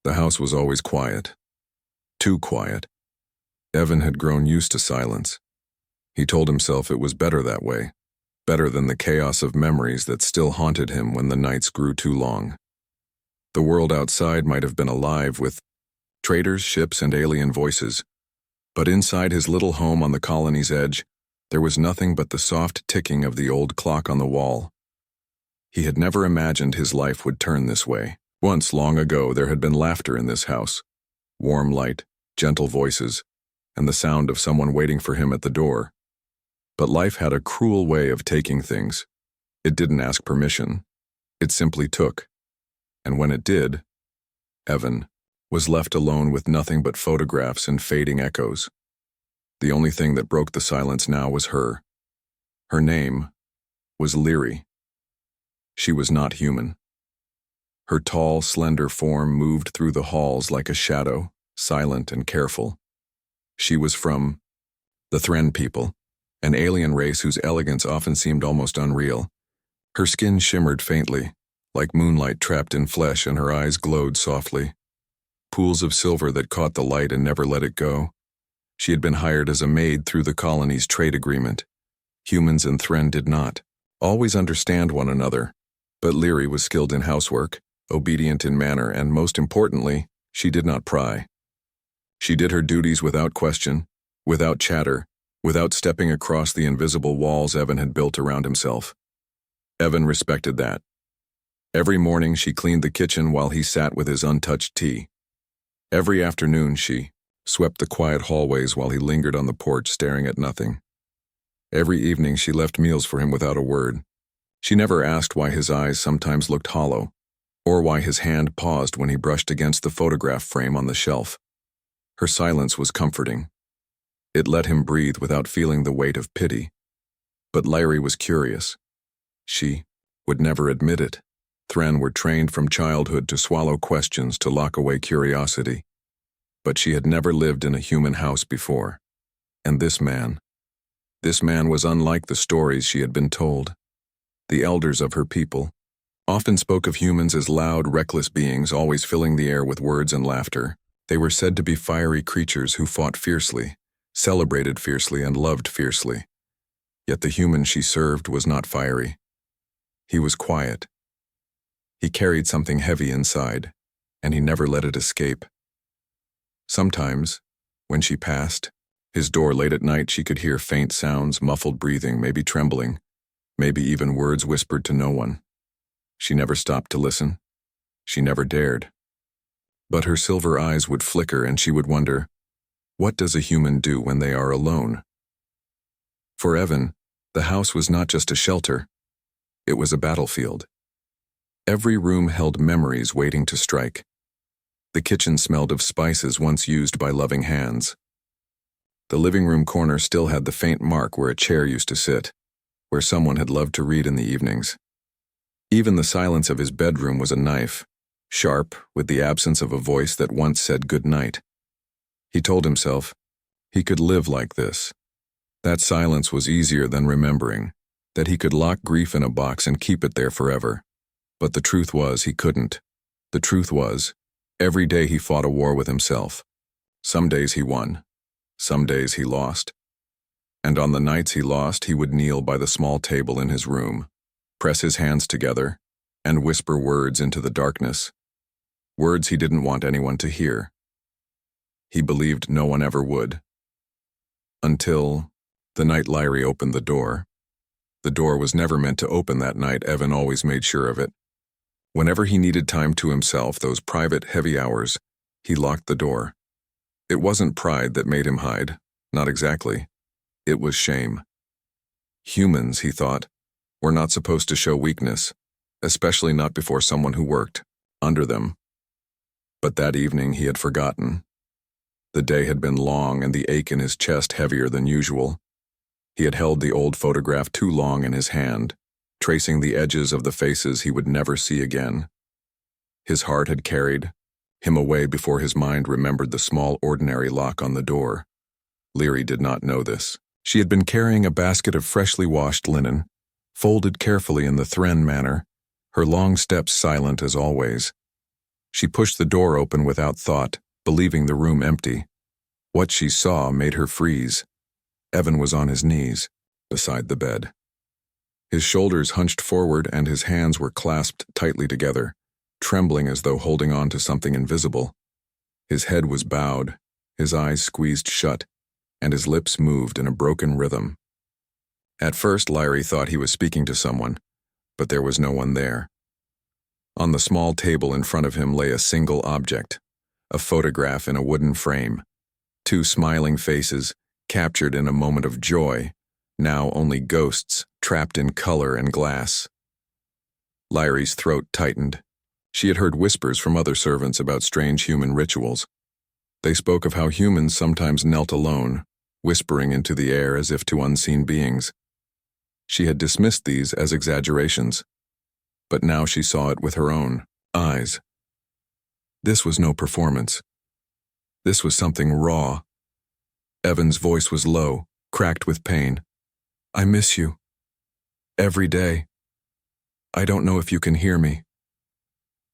The house was always quiet. Too quiet. Evan had grown used to silence. He told himself it was better that way, better than the chaos of memories that still haunted him when the nights grew too long. The world outside might have been alive with traders, ships, and alien voices, but inside his little home on the colony's edge, there was nothing but the soft ticking of the old clock on the wall. He had never imagined his life would turn this way. Once, long ago, there had been laughter in this house, warm light, gentle voices, and the sound of someone waiting for him at the door. But life had a cruel way of taking things. It didn't ask permission. It simply took. And when it did, Evan was left alone with nothing but photographs and fading echoes. The only thing that broke the silence now was her. Her name was Leary. She was not human. Her tall, slender form moved through the halls like a shadow, silent and careful. She was from the Thren people, an alien race whose elegance often seemed almost unreal. Her skin shimmered faintly, like moonlight trapped in flesh, and her eyes glowed softly. Pools of silver that caught the light and never let it go. She had been hired as a maid through the colony's trade agreement. Humans and Thren did not always understand one another, but Leary was skilled in housework, obedient in manner, and most importantly, she did not pry. She did her duties without question, without chatter, without stepping across the invisible walls Evan had built around himself. Evan respected that. Every morning she cleaned the kitchen while he sat with his untouched tea. Every afternoon she swept the quiet hallways while he lingered on the porch staring at nothing. Every evening she left meals for him without a word. She never asked why his eyes sometimes looked hollow, or why his hand paused when he brushed against the photograph frame on the shelf. Her silence was comforting. It let him breathe without feeling the weight of pity. But Leary was curious. She would never admit it. Thren were trained from childhood to swallow questions, to lock away curiosity. But she had never lived in a human house before. And this man was unlike the stories she had been told. The elders of her people often spoke of humans as loud, reckless beings, always filling the air with words and laughter. They were said to be fiery creatures who fought fiercely, celebrated fiercely, and loved fiercely. Yet the human she served was not fiery. He was quiet. He carried something heavy inside, and he never let it escape. Sometimes, when she passed his door late at night, she could hear faint sounds, muffled breathing, maybe trembling, maybe even words whispered to no one. She never stopped to listen. She never dared. But her silver eyes would flicker, and she would wonder, what does a human do when they are alone? For Evan, the house was not just a shelter. It was a battlefield. Every room held memories waiting to strike. The kitchen smelled of spices once used by loving hands. The living room corner still had the faint mark where a chair used to sit, where someone had loved to read in the evenings. Even the silence of his bedroom was a knife, sharp, with the absence of a voice that once said good night. He told himself he could live like this. That silence was easier than remembering, that he could lock grief in a box and keep it there forever. But the truth was he couldn't. The truth was, every day he fought a war with himself. Some days he won. Some days he lost. And on the nights he lost, he would kneel by the small table in his room, press his hands together, and whisper words into the darkness. Words he didn't want anyone to hear. He believed no one ever would. Until the night Leary opened the door. The door was never meant to open that night. Evan always made sure of it. Whenever he needed time to himself, those private, heavy hours, he locked the door. It wasn't pride that made him hide. Not exactly. It was shame. Humans, he thought, were not supposed to show weakness, especially not before someone who worked under them. But that evening he had forgotten. The day had been long and the ache in his chest heavier than usual. He had held the old photograph too long in his hand, tracing the edges of the faces he would never see again. His heart had carried him away before his mind remembered the small ordinary lock on the door. Leary did not know this. She had been carrying a basket of freshly washed linen, folded carefully in the Thren manner, her long steps silent as always. She pushed the door open without thought, believing the room empty. What she saw made her freeze. Evan was on his knees, beside the bed. His shoulders hunched forward and his hands were clasped tightly together, trembling as though holding on to something invisible. His head was bowed, his eyes squeezed shut, and his lips moved in a broken rhythm. At first, Lyrie thought he was speaking to someone, but there was no one there. On the small table in front of him lay a single object, a photograph in a wooden frame. Two smiling faces, captured in a moment of joy, now only ghosts, trapped in color and glass. Lyrie's throat tightened. She had heard whispers from other servants about strange human rituals. They spoke of how humans sometimes knelt alone, whispering into the air as if to unseen beings. She had dismissed these as exaggerations, but now she saw it with her own eyes. This was no performance. This was something raw. Evan's voice was low, cracked with pain. I miss you. Every day. I don't know if you can hear me.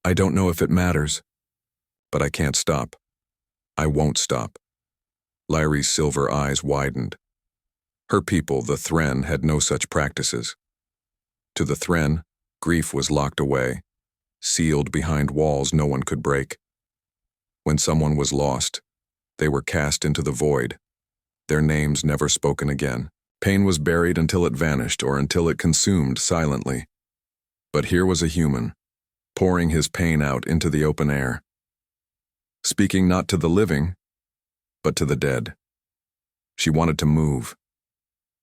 I don't know if it matters. But I can't stop. I won't stop. Lyrie's silver eyes widened. Her people, the Thren, had no such practices. To the Thren, grief was locked away, sealed behind walls no one could break. When someone was lost, they were cast into the void, their names never spoken again. Pain was buried until it vanished or until it consumed silently. But here was a human, pouring his pain out into the open air, speaking not to the living, but to the dead. She wanted to move.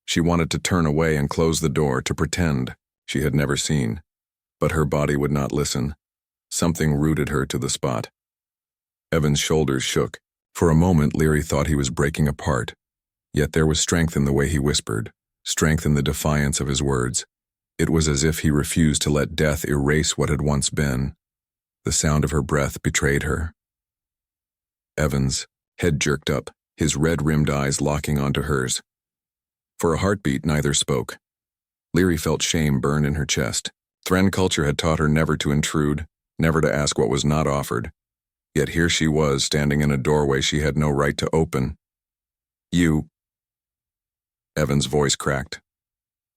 She wanted to turn away and close the door, to pretend she had never seen. But her body would not listen. Something rooted her to the spot. Evan's shoulders shook. For a moment, Lyrie thought he was breaking apart. Yet there was strength in the way he whispered, strength in the defiance of his words. It was as if he refused to let death erase what had once been. The sound of her breath betrayed her. Evan's head jerked up, his red-rimmed eyes locking onto hers. For a heartbeat, neither spoke. Lyrie felt shame burn in her chest. Thren culture had taught her never to intrude, never to ask what was not offered. Yet here she was, standing in a doorway she had no right to open. You. Evan's voice cracked.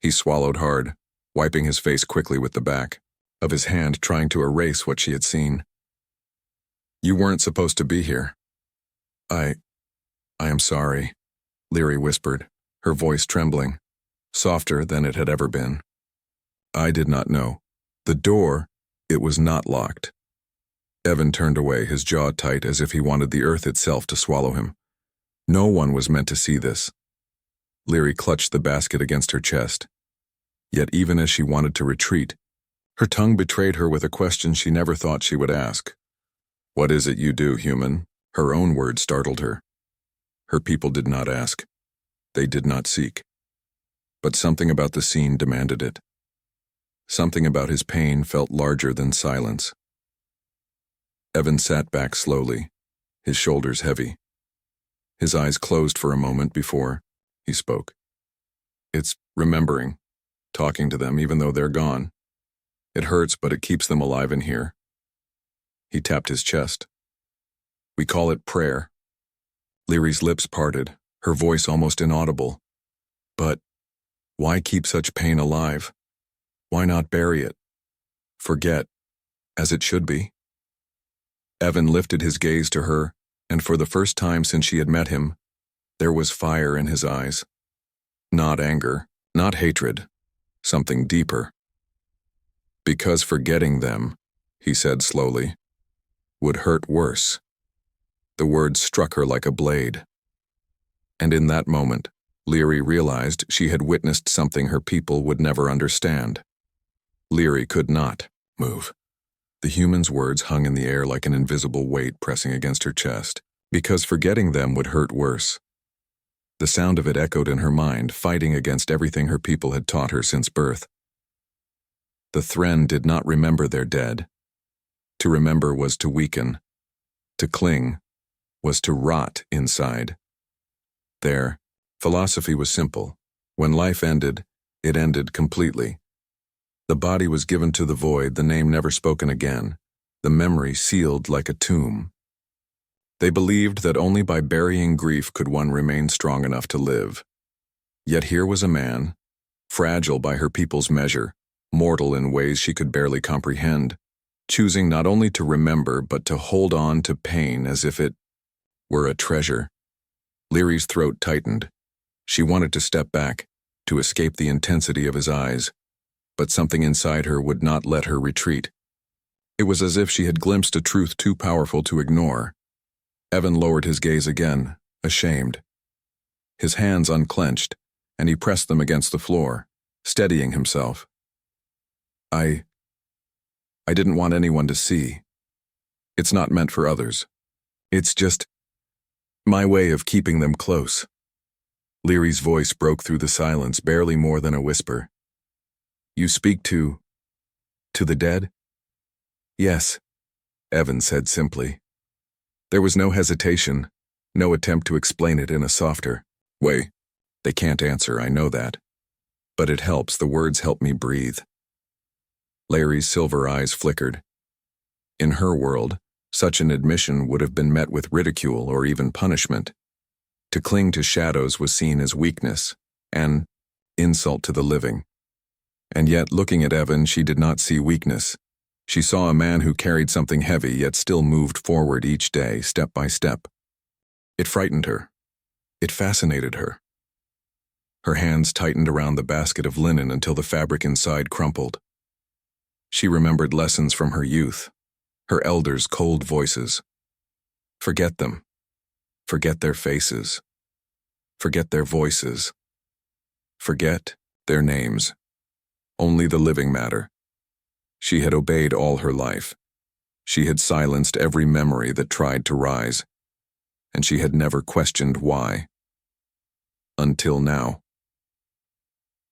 He swallowed hard, wiping his face quickly with the back of his hand, trying to erase what she had seen. You weren't supposed to be here. I am sorry, Lyrie whispered, her voice trembling, softer than it had ever been. I did not know. The door, it was not locked. Evan turned away, his jaw tight as if he wanted the earth itself to swallow him. No one was meant to see this. Lyrie clutched the basket against her chest. Yet even as she wanted to retreat, her tongue betrayed her with a question she never thought she would ask. What is it you do, human? Her own words startled her. Her people did not ask. They did not seek. But something about the scene demanded it. Something about his pain felt larger than silence. Evan sat back slowly, his shoulders heavy. His eyes closed for a moment before he spoke. It's remembering, talking to them even though they're gone. It hurts, but it keeps them alive in here. He tapped his chest. We call it prayer. Lyrie's lips parted, her voice almost inaudible. But why keep such pain alive? Why not bury it? Forget, as it should be. Evan lifted his gaze to her, and for the first time since she had met him, there was fire in his eyes. Not anger, not hatred, something deeper. Because forgetting them, he said slowly, would hurt worse. The words struck her like a blade. And in that moment, Lyrie realized she had witnessed something her people would never understand. Lyrie could not move. The human's words hung in the air like an invisible weight pressing against her chest, because forgetting them would hurt worse. The sound of it echoed in her mind, fighting against everything her people had taught her since birth. The Thren did not remember their dead. To remember was to weaken. To cling was to rot inside. Their philosophy was simple. When life ended, it ended completely. The body was given to the void, the name never spoken again, the memory sealed like a tomb. They believed that only by burying grief could one remain strong enough to live. Yet here was a man, fragile by her people's measure, mortal in ways she could barely comprehend, choosing not only to remember but to hold on to pain as if it were a treasure. Leary's throat tightened. She wanted to step back, to escape the intensity of his eyes, but something inside her would not let her retreat. It was as if she had glimpsed a truth too powerful to ignore. Evan lowered his gaze again, ashamed. His hands unclenched, and he pressed them against the floor, steadying himself. I didn't want anyone to see. It's not meant for others. It's just my way of keeping them close. Leary's voice broke through the silence, barely more than a whisper. You speak to the dead? Yes, Evan said simply. There was no hesitation, no attempt to explain it in a softer way. They can't answer, I know that. But it helps, the words help me breathe. Larry's silver eyes flickered. In her world, such an admission would have been met with ridicule or even punishment. To cling to shadows was seen as weakness, an insult to the living. And yet, looking at Evan, she did not see weakness. She saw a man who carried something heavy yet still moved forward each day, step by step. It frightened her. It fascinated her. Her hands tightened around the basket of linen until the fabric inside crumpled. She remembered lessons from her youth, her elders' cold voices. Forget them. Forget their faces. Forget their voices. Forget their names. Only the living matter. She had obeyed all her life. She had silenced every memory that tried to rise. And she had never questioned why. Until now.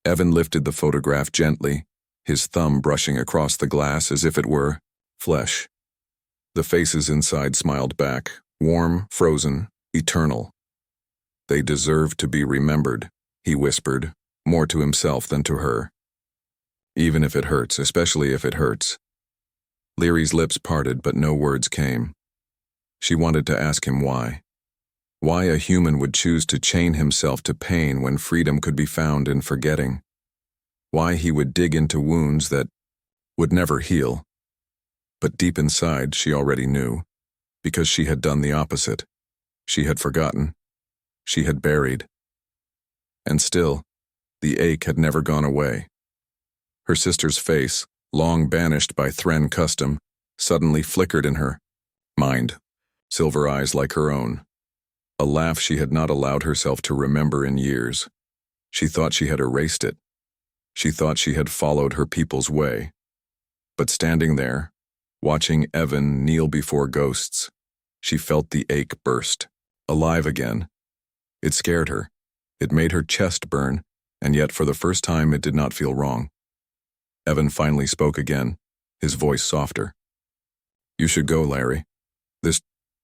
Evan lifted the photograph gently, his thumb brushing across the glass as if it were flesh. The faces inside smiled back, warm, frozen, eternal. They deserved to be remembered, he whispered, more to himself than to her. Even if it hurts, especially if it hurts. Leary's lips parted, but no words came. She wanted to ask him why. Why a human would choose to chain himself to pain when freedom could be found in forgetting. Why he would dig into wounds that would never heal. But deep inside, she already knew, because she had done the opposite. She had forgotten. She had buried. And still, the ache had never gone away. Her sister's face, long banished by Thren custom, suddenly flickered in her mind, silver eyes like her own. A laugh she had not allowed herself to remember in years. She thought she had erased it. She thought she had followed her people's way. But standing there, watching Evan kneel before ghosts, she felt the ache burst, alive again. It scared her. It made her chest burn, and yet for the first time it did not feel wrong. Evan finally spoke again, his voice softer. You should go, Larry.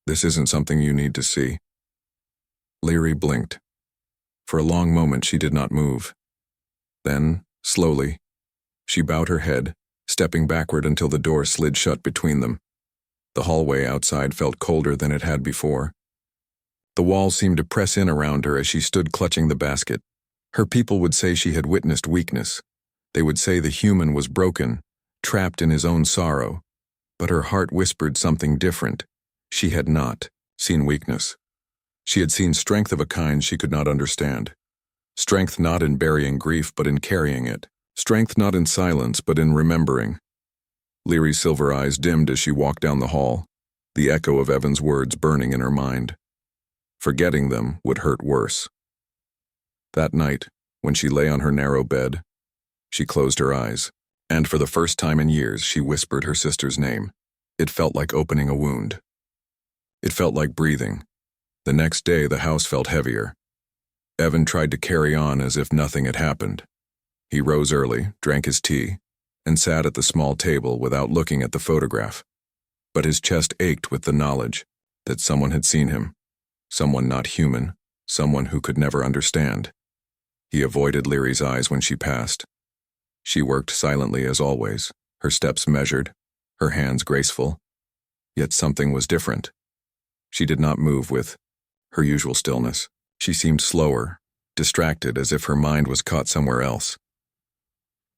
This isn't something you need to see. Leary blinked. For a long moment she did not move. Then, slowly, she bowed her head, stepping backward until the door slid shut between them. The hallway outside felt colder than it had before. The walls seemed to press in around her as she stood clutching the basket. Her people would say she had witnessed weakness. They would say the human was broken, trapped in his own sorrow. But her heart whispered something different. She had not seen weakness. She had seen strength of a kind she could not understand. Strength not in burying grief, but in carrying it. Strength not in silence, but in remembering. Leary's silver eyes dimmed as she walked down the hall, the echo of Evan's words burning in her mind. Forgetting them would hurt worse. That night, when she lay on her narrow bed, she closed her eyes, and for the first time in years she whispered her sister's name. It felt like opening a wound. It felt like breathing. The next day the house felt heavier. Evan tried to carry on as if nothing had happened. He rose early, drank his tea, and sat at the small table without looking at the photograph. But his chest ached with the knowledge that someone had seen him. Someone not human, someone who could never understand. He avoided Leary's eyes when she passed. She worked silently as always, her steps measured, her hands graceful, Yet something was different. She did not move with her usual stillness. She seemed slower, distracted, as if her mind was caught somewhere else.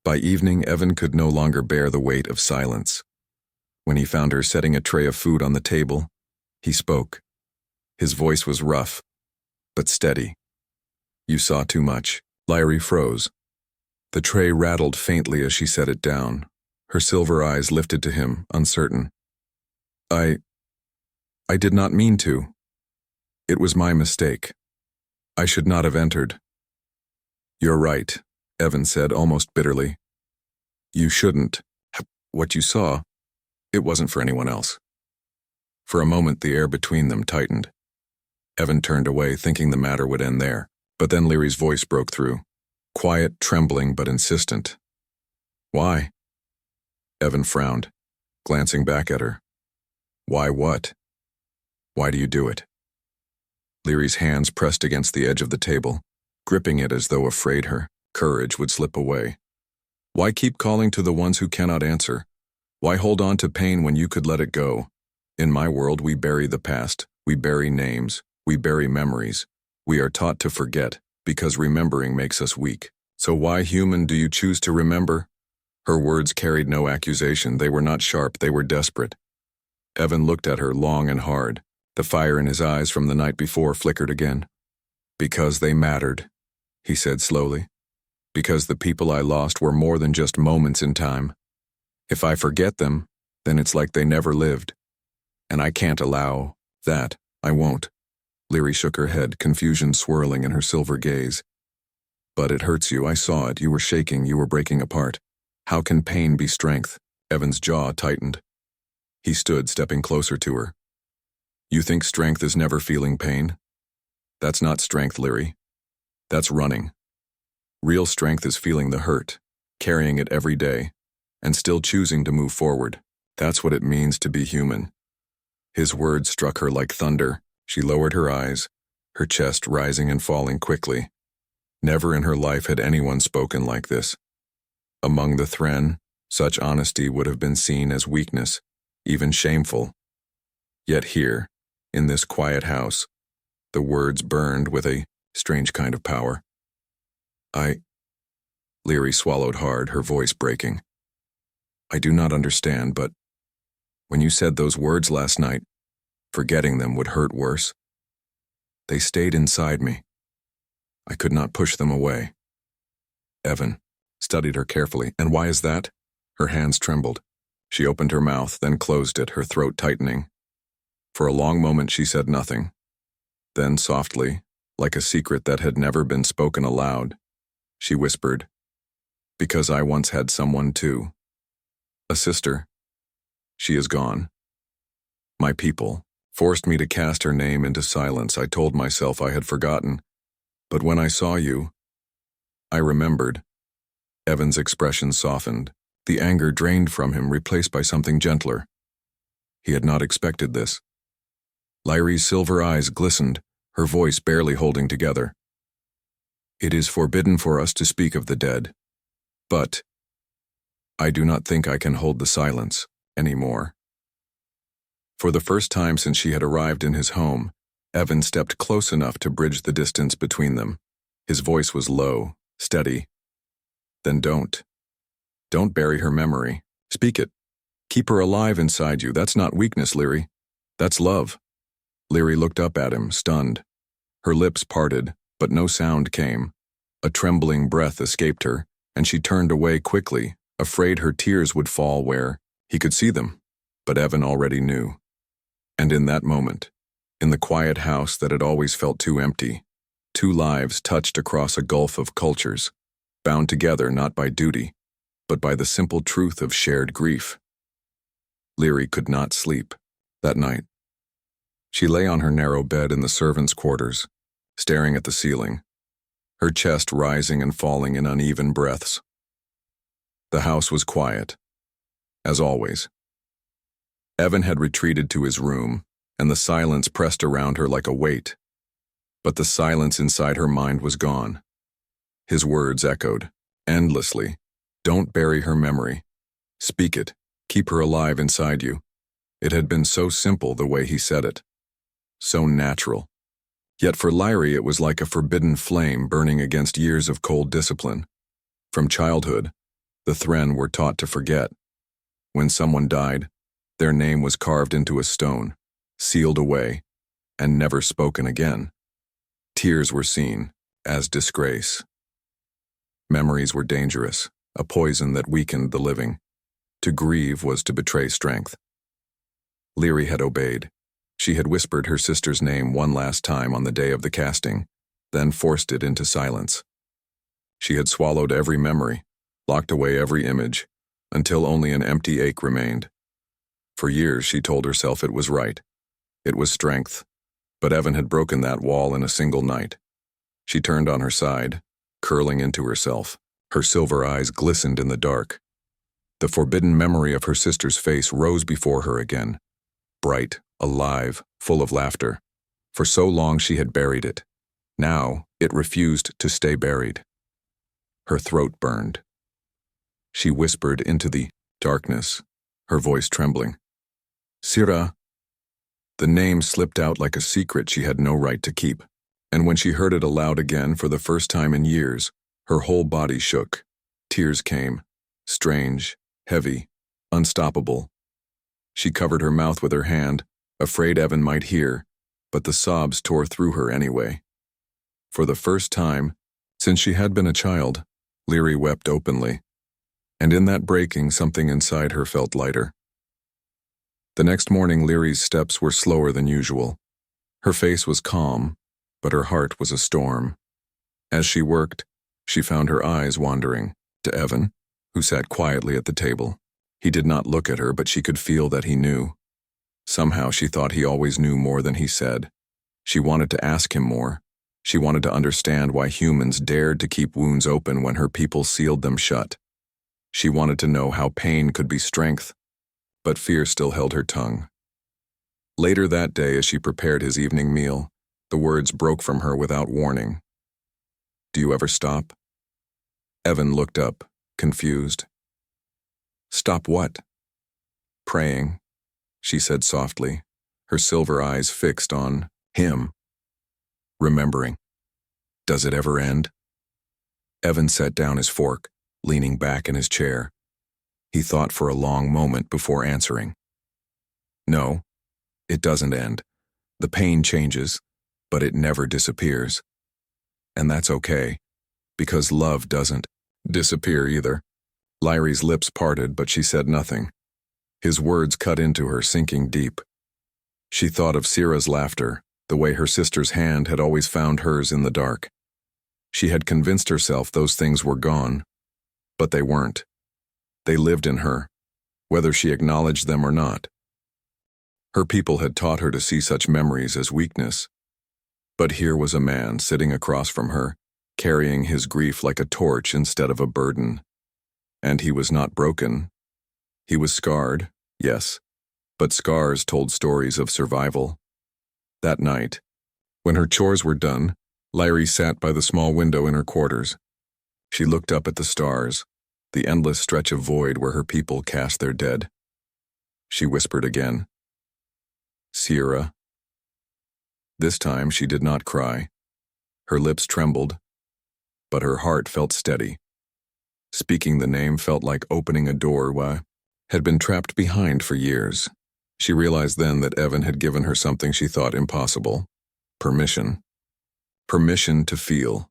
By evening, Evan could no longer bear the weight of silence. When he found her setting a tray of food on the table, he spoke. His voice was rough, but steady. "You saw too much." Lyrie froze. The tray rattled faintly as she set it down. Her silver eyes lifted to him, uncertain. I did not mean to. It was my mistake. I should not have entered." "You're right," Evan said almost bitterly. "You shouldn't. What you saw, it wasn't for anyone else." For a moment the air between them tightened. Evan turned away, thinking the matter would end there, but then Lyrie's voice broke through. Quiet, trembling, but insistent. "Why?" Evan frowned, glancing back at her. "Why what? Why do you do it?" Lyrie's hands pressed against the edge of the table, gripping it as though afraid her courage would slip away. "Why keep calling to the ones who cannot answer? Why hold on to pain when you could let it go? In my world, we bury the past, we bury names, we bury memories. We are taught to forget, because remembering makes us weak. So why, human, do you choose to remember?" Her words carried no accusation. They were not sharp, they were desperate. Evan looked at her long and hard. The fire in his eyes from the night before flickered again. "Because they mattered," he said slowly. "Because the people I lost were more than just moments in time. If I forget them, then it's like they never lived. And I can't allow that. I won't." Lyrie shook her head, confusion swirling in her silver gaze. "But it hurts you. I saw it. You were shaking. You were breaking apart. How can pain be strength?" Evan's jaw tightened. He stood, stepping closer to her. "You think strength is never feeling pain? That's not strength, Lyrie. That's running. Real strength is feeling the hurt, carrying it every day, and still choosing to move forward. That's what it means to be human." His words struck her like thunder. She lowered her eyes, her chest rising and falling quickly. Never in her life had anyone spoken like this. Among the Thren, such honesty would have been seen as weakness, even shameful. Yet here, in this quiet house, the words burned with a strange kind of power. Lyrie swallowed hard, her voice breaking. "I do not understand, but when you said those words last night, forgetting them would hurt worse. They stayed inside me. I could not push them away." Evan studied her carefully. "And why is that?" Her hands trembled. She opened her mouth, then closed it, her throat tightening. For a long moment she said nothing. Then softly, like a secret that had never been spoken aloud, she whispered, "Because I once had someone too. A sister. She is gone. My people forced me to cast her name into silence. I told myself I had forgotten. But when I saw you, I remembered." Evan's expression softened. The anger drained from him, replaced by something gentler. He had not expected this. Lyrie's silver eyes glistened, her voice barely holding together. "It is forbidden for us to speak of the dead. But I do not think I can hold the silence anymore." For the first time since she had arrived in his home, Evan stepped close enough to bridge the distance between them. His voice was low, steady. "Then don't. Don't bury her memory. Speak it. Keep her alive inside you. That's not weakness, Lyrie. That's love." Lyrie looked up at him, stunned. Her lips parted, but no sound came. A trembling breath escaped her, and she turned away quickly, afraid her tears would fall where he could see them. But Evan already knew. And in that moment, in the quiet house that had always felt too empty, two lives touched across a gulf of cultures, bound together not by duty, but by the simple truth of shared grief. Lyrie could not sleep that night. She lay on her narrow bed in the servants' quarters, staring at the ceiling, her chest rising and falling in uneven breaths. The house was quiet, as always. Evan had retreated to his room, and the silence pressed around her like a weight. But the silence inside her mind was gone. His words echoed, endlessly. "Don't bury her memory. Speak it. Keep her alive inside you." It had been so simple the way he said it. So natural. Yet for Lyrie it was like a forbidden flame burning against years of cold discipline. From childhood, the Thren were taught to forget. When someone died, their name was carved into a stone, sealed away, and never spoken again. Tears were seen as disgrace. Memories were dangerous, a poison that weakened the living. To grieve was to betray strength. Lyrie had obeyed. She had whispered her sister's name one last time on the day of the casting, then forced it into silence. She had swallowed every memory, locked away every image, until only an empty ache remained. For years she told herself it was right. It was strength, but Evan had broken that wall in a single night. She turned on her side, curling into herself. Her silver eyes glistened in the dark. The forbidden memory of her sister's face rose before her again. Bright, alive, full of laughter. For so long she had buried it. Now it refused to stay buried. Her throat burned. She whispered into the darkness, her voice trembling. Sira. The name slipped out like a secret she had no right to keep, and when she heard it aloud again for the first time in years, her whole body shook. Tears came, strange, heavy, unstoppable. She covered her mouth with her hand, afraid Evan might hear, but the sobs tore through her anyway. For the first time, since she had been a child, Lyrie wept openly, and in that breaking something inside her felt lighter. The next morning Lyrie's steps were slower than usual. Her face was calm, but her heart was a storm. As she worked, she found her eyes wandering to Evan, who sat quietly at the table. He did not look at her, but she could feel that he knew. Somehow she thought he always knew more than he said. She wanted to ask him more. She wanted to understand why humans dared to keep wounds open when her people sealed them shut. She wanted to know how pain could be strength, but fear still held her tongue. Later that day, as she prepared his evening meal, the words broke from her without warning. Do you ever stop? Evan looked up, confused. Stop what? Praying, she said softly, her silver eyes fixed on him. Remembering. Does it ever end? Evan set down his fork, leaning back in his chair. He thought for a long moment before answering. No, it doesn't end. The pain changes, but it never disappears. And that's okay, because love doesn't disappear either. Lyrie's lips parted, but she said nothing. His words cut into her, sinking deep. She thought of Sira's laughter, the way her sister's hand had always found hers in the dark. She had convinced herself those things were gone, but they weren't. They lived in her, whether she acknowledged them or not. Her people had taught her to see such memories as weakness. But here was a man sitting across from her, carrying his grief like a torch instead of a burden. And he was not broken. He was scarred, yes, but scars told stories of survival. That night, when her chores were done, Lyrie sat by the small window in her quarters. She looked up at the stars, the endless stretch of void where her people cast their dead. She whispered again, Sira. This time she did not cry. Her lips trembled, but her heart felt steady. Speaking the name felt like opening a door had been trapped behind for years. She realized then that Evan had given her something she thought impossible. Permission. Permission to feel.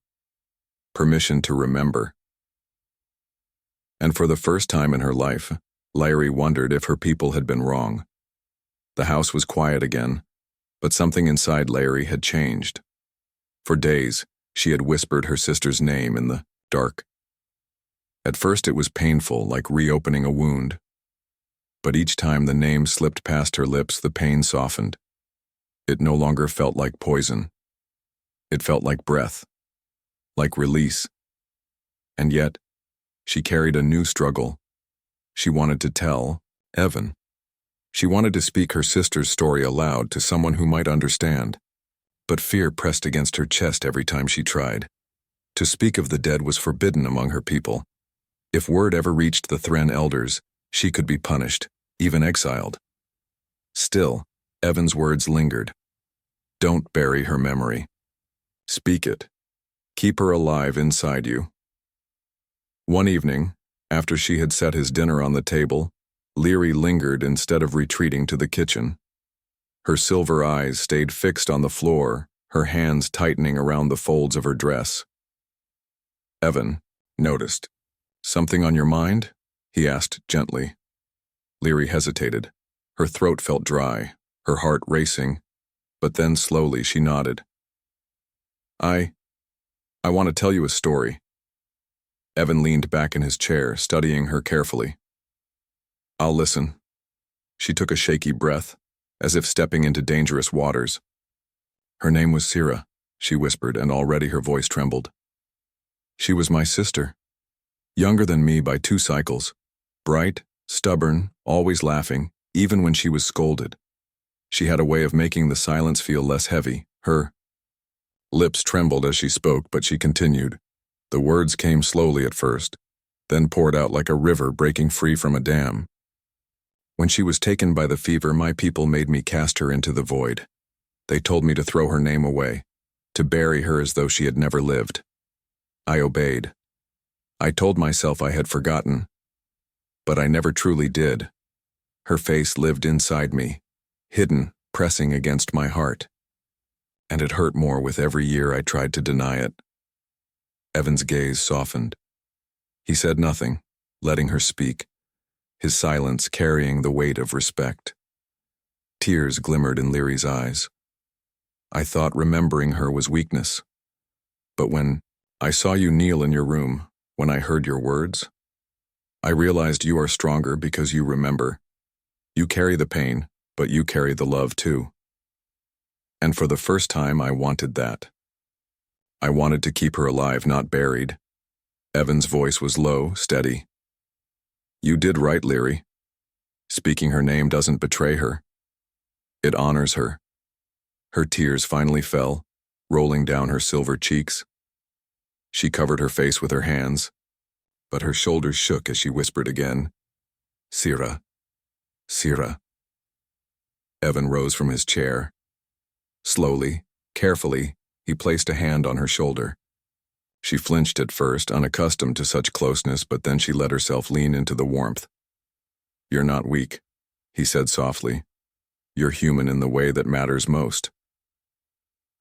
Permission to remember. And for the first time in her life, Lyrie wondered if her people had been wrong. The house was quiet again, but something inside Lyrie had changed. For days, she had whispered her sister's name in the dark. At first it was painful, like reopening a wound. But each time the name slipped past her lips, the pain softened. It no longer felt like poison. It felt like breath, like release. And yet, she carried a new struggle. She wanted to tell Evan. She wanted to speak her sister's story aloud to someone who might understand. But fear pressed against her chest every time she tried. To speak of the dead was forbidden among her people. If word ever reached the Thren elders, she could be punished, even exiled. Still, Evan's words lingered. Don't bury her memory. Speak it. Keep her alive inside you. One evening, after she had set his dinner on the table, Leary lingered instead of retreating to the kitchen. Her silver eyes stayed fixed on the floor, her hands tightening around the folds of her dress. Evan noticed. Something on your mind? He asked gently. Leary hesitated. Her throat felt dry, her heart racing, but then slowly she nodded. I want to tell you a story. Evan leaned back in his chair, studying her carefully. I'll listen. She took a shaky breath, as if stepping into dangerous waters. Her name was Sira, she whispered, and already her voice trembled. She was my sister, younger than me by 2 cycles, bright, stubborn, always laughing, even when she was scolded. She had a way of making the silence feel less heavy. Her lips trembled as she spoke, but she continued. The words came slowly at first, then poured out like a river breaking free from a dam. When she was taken by the fever, my people made me cast her into the void. They told me to throw her name away, to bury her as though she had never lived. I obeyed. I told myself I had forgotten, but I never truly did. Her face lived inside me, hidden, pressing against my heart. And it hurt more with every year I tried to deny it. Evan's gaze softened. He said nothing, letting her speak, his silence carrying the weight of respect. Tears glimmered in Leary's eyes. I thought remembering her was weakness. But when I saw you kneel in your room, when I heard your words, I realized you are stronger because you remember. You carry the pain, but you carry the love too. And for the first time, I wanted that. I wanted to keep her alive, not buried. Evan's voice was low, steady. You did right, Leary. Speaking her name doesn't betray her. It honors her. Her tears finally fell, rolling down her silver cheeks. She covered her face with her hands, but her shoulders shook as she whispered again, Sira, Sira. Evan rose from his chair. Slowly, carefully, he placed a hand on her shoulder. She flinched at first, unaccustomed to such closeness, but then she let herself lean into the warmth. You're not weak, he said softly. You're human in the way that matters most.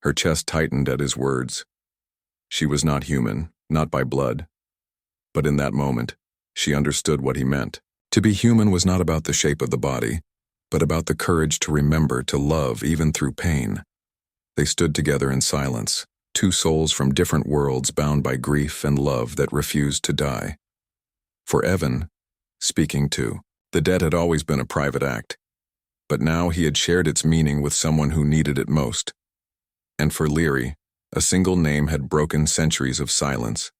Her chest tightened at his words. She was not human, not by blood. But in that moment, she understood what he meant. To be human was not about the shape of the body, but about the courage to remember, to love, even through pain. They stood together in silence, 2 souls from different worlds bound by grief and love that refused to die. For Evan, speaking to, the debt had always been a private act, but now he had shared its meaning with someone who needed it most. And for Leary, a single name had broken centuries of silence.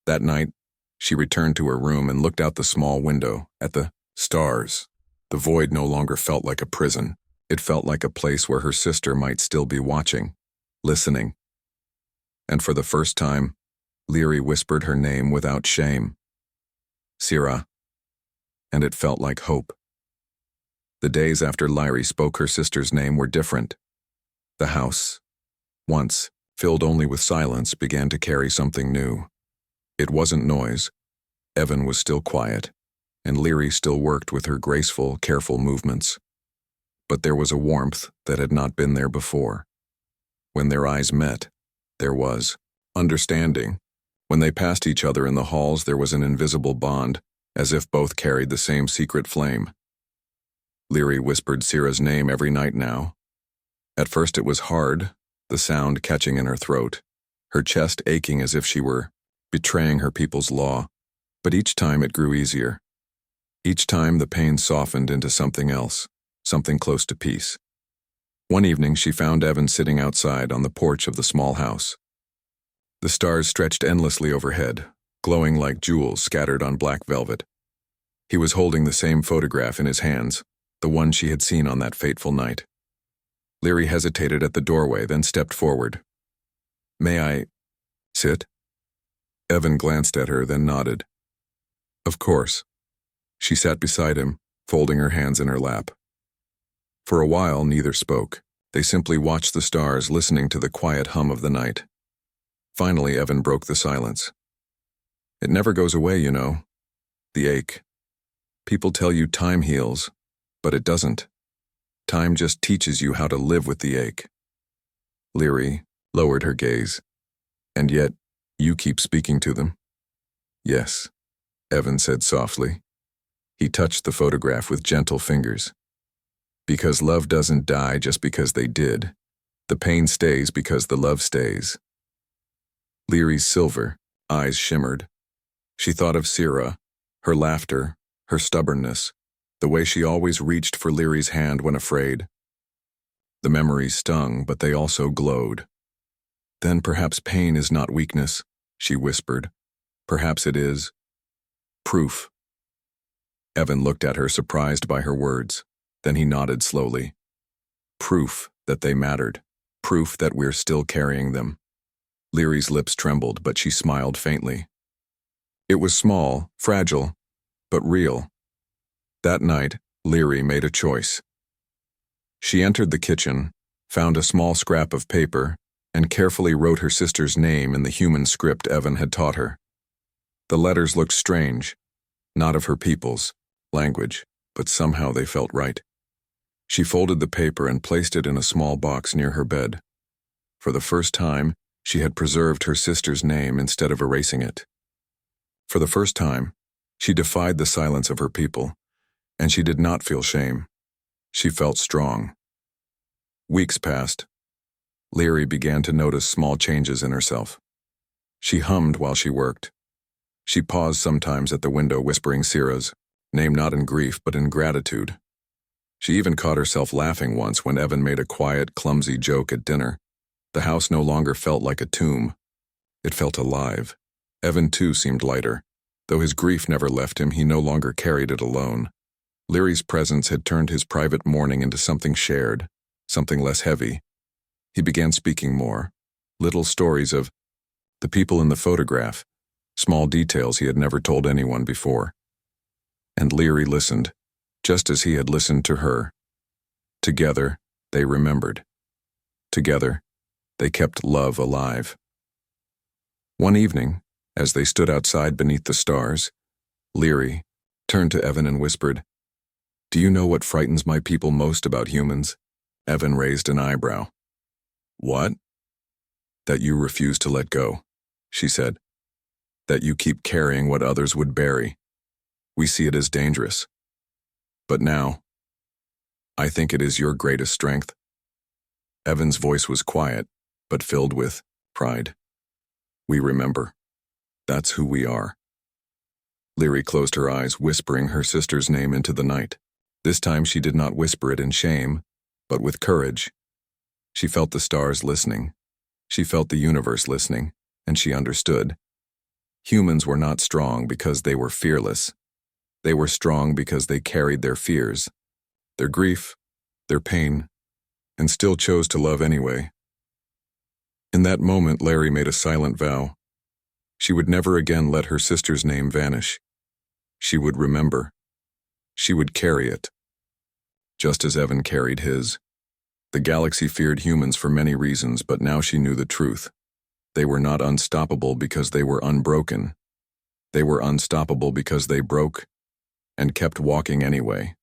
That night, she returned to her room and looked out the small window, at the stars. The void no longer felt like a prison. It felt like a place where her sister might still be watching, listening. And for the first time, Leary whispered her name without shame. Sira. And it felt like hope. The days after Leary spoke her sister's name were different. The house, once filled only with silence, began to carry something new. It wasn't noise. Evan was still quiet, and Leary still worked with her graceful, careful movements. But there was a warmth that had not been there before. When their eyes met, there was understanding. When they passed each other in the halls, there was an invisible bond, as if both carried the same secret flame. Leary whispered Sira's name every night now. At first it was hard, the sound catching in her throat, her chest aching as if she were betraying her people's law. But each time it grew easier. Each time the pain softened into something else, something close to peace. One evening she found Evan sitting outside on the porch of the small house. The stars stretched endlessly overhead, glowing like jewels scattered on black velvet. He was holding the same photograph in his hands, the one she had seen on that fateful night. Leary hesitated at the doorway, then stepped forward. May I sit? Evan glanced at her, then nodded. Of course. She sat beside him, folding her hands in her lap. For a while, neither spoke. They simply watched the stars, listening to the quiet hum of the night. Finally, Evan broke the silence. It never goes away, you know. The ache. People tell you time heals, but it doesn't. Time just teaches you how to live with the ache. Leary lowered her gaze. And yet, you keep speaking to them? Yes, Evan said softly. He touched the photograph with gentle fingers. Because love doesn't die just because they did. The pain stays because the love stays. Leary's silver eyes shimmered. She thought of Sierra, her laughter, her stubbornness, the way she always reached for Leary's hand when afraid. The memories stung, but they also glowed. Then perhaps pain is not weakness, she whispered. Perhaps it is proof. Evan looked at her, surprised by her words. Then he nodded slowly. Proof that they mattered. Proof that we're still carrying them. Leary's lips trembled, but she smiled faintly. It was small, fragile, but real. That night, Leary made a choice. She entered the kitchen, found a small scrap of paper, and carefully wrote her sister's name in the human script Evan had taught her. The letters looked strange, not of her people's language, but somehow they felt right. She folded the paper and placed it in a small box near her bed. For the first time, she had preserved her sister's name instead of erasing it. For the first time, she defied the silence of her people, and she did not feel shame. She felt strong. Weeks passed. Leary began to notice small changes in herself. She hummed while she worked. She paused sometimes at the window, whispering Sierra's name not in grief but in gratitude. She even caught herself laughing once when Evan made a quiet, clumsy joke at dinner. The house no longer felt like a tomb. It felt alive. Evan, too, seemed lighter. Though his grief never left him, he no longer carried it alone. Leary's presence had turned his private mourning into something shared, something less heavy. He began speaking more. Little stories of the people in the photograph, small details he had never told anyone before. And Leary listened, just as he had listened to her. Together, they remembered. Together, they kept love alive. One evening, as they stood outside beneath the stars, Leary turned to Evan and whispered, "Do you know what frightens my people most about humans?" Evan raised an eyebrow. "What?" "That you refuse to let go," she said. "That you keep carrying what others would bury. We see it as dangerous. But now, I think it is your greatest strength." Evan's voice was quiet, but filled with pride. "We remember. That's who we are." Leary closed her eyes, whispering her sister's name into the night. This time she did not whisper it in shame, but with courage. She felt the stars listening. She felt the universe listening, and she understood. Humans were not strong because they were fearless. They were strong because they carried their fears, their grief, their pain, and still chose to love anyway. In that moment, Leary made a silent vow. She would never again let her sister's name vanish. She would remember. She would carry it, just as Evan carried his. The galaxy feared humans for many reasons, but now she knew the truth. They were not unstoppable because they were unbroken. They were unstoppable because they broke and kept walking anyway.